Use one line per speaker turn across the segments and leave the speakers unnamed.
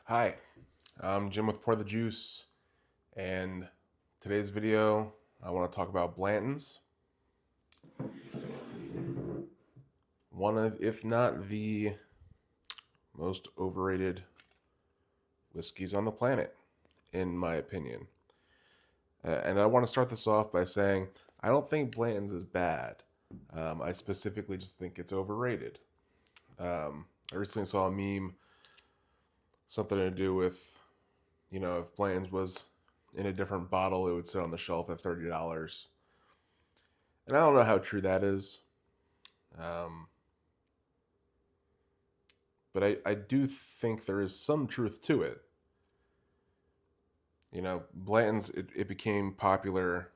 Hi, I'm Jim with Pour the Juice, and today's video I want to talk about Blanton's, one of, if not the most overrated whiskeys on the planet, in my opinion. And I want to start this off by saying I don't think Blanton's is bad. I specifically just think it's overrated. I recently saw a meme, something to do with, if Blanton's was in a different bottle, it would sit on the shelf at $30. And I don't know how true that is. Um, but I do think there is some truth to it. Blanton's, it became popular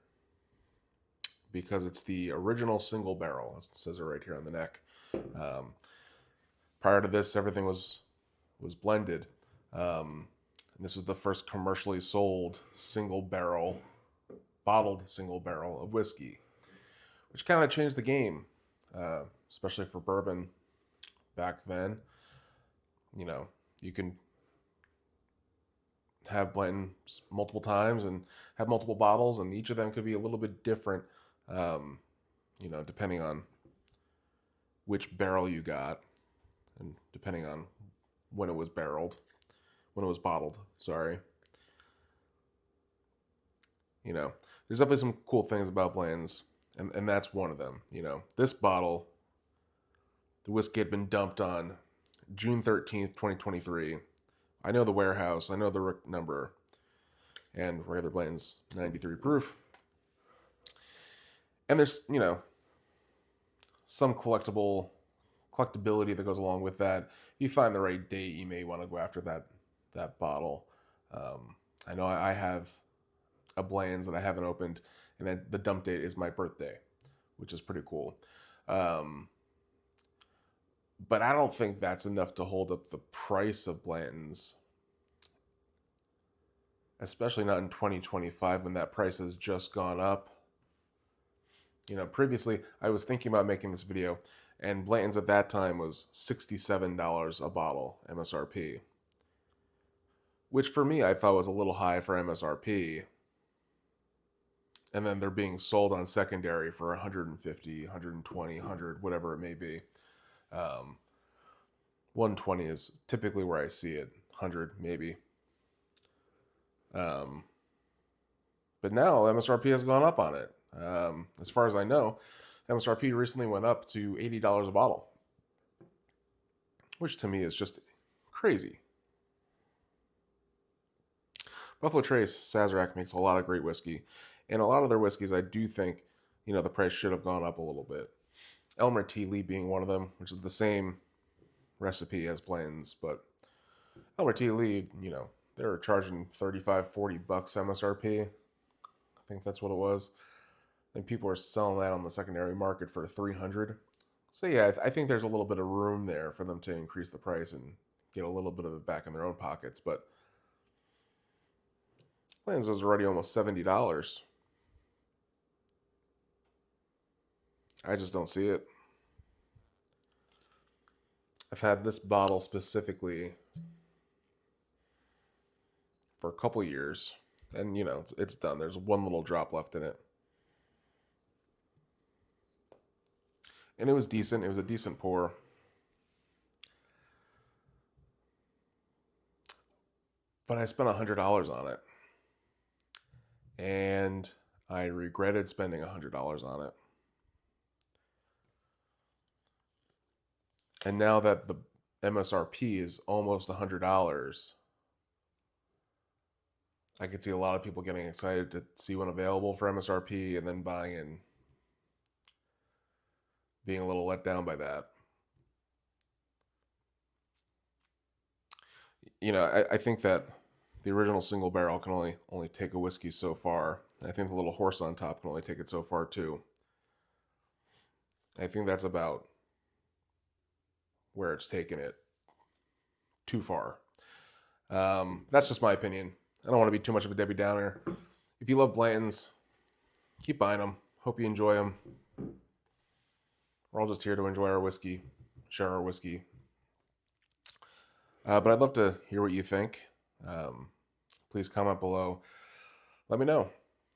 because it's the original single barrel. It says it right here on the neck. Um, Prior to this, everything was blended. And this was the first commercially sold single barrel, bottled single barrel of whiskey, which kind of changed the game, especially for bourbon back then. You can have Blanton multiple times and have multiple bottles, and each of them could be a little bit different, depending on which barrel you got and depending on when it was bottled. Sorry. There's definitely some cool things about Blanton's, and that's one of them. This bottle, the whiskey had been dumped on June 13th, 2023. I know the warehouse, I know the number, and regular Blanton's 93 proof. And there's, some collectability that goes along with that. You find the right date, you may want to go after that bottle. I know I have a Blanton's that I haven't opened, and then the dump date is my birthday, which is pretty cool. But I don't think that's enough to hold up the price of Blanton's, especially not in 2025 when that price has just gone up. Previously I was thinking about making this video, and Blanton's at that time was $67 a bottle MSRP, which for me I thought was a little high for MSRP. And then they're being sold on secondary for 150, 120, 100, whatever it may be. 120 is typically where I see it, 100 maybe. But now MSRP has gone up on it. As far as I know, MSRP recently went up to $80 a bottle, which to me is just crazy. Buffalo Trace Sazerac makes a lot of great whiskey, and a lot of their whiskeys I do think, the price should have gone up a little bit. Elmer T. Lee being one of them, which is the same recipe as Blanton's, but Elmer T. Lee, they were charging 35, 40 bucks MSRP. I think that's what it was. And people are selling that on the secondary market for 300. So yeah, I think there's a little bit of room there for them to increase the price and get a little bit of it back in their own pockets. But Blanton's was already almost $70. I just don't see it. I've had this bottle specifically for a couple years, and it's done. There's one little drop left in it, and it was decent. It was a decent pour. But I spent $100 on it, and I regretted spending $100 on it. And now that the MSRP is almost $100, I could see a lot of people getting excited to see one available for MSRP and then buying and being a little let down by that. I think that the original single barrel can only take a whiskey so far. I think the little horse on top can only take it so far too. I think that's about where it's taken it too far. That's just my opinion. I don't want to be too much of a Debbie Downer. If you love Blanton's, keep buying them. Hope you enjoy them. We're all just here to enjoy our whiskey, share our whiskey. But I'd love to hear what you think. Um, Please comment below. Let me know.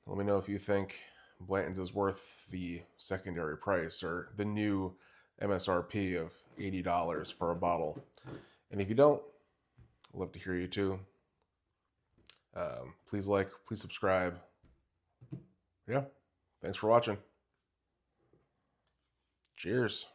Let me know if you think Blanton's is worth the secondary price or the new MSRP of $80 for a bottle. And if you don't, I'd love to hear you too. Please like, please subscribe. Yeah. Thanks for watching. Cheers.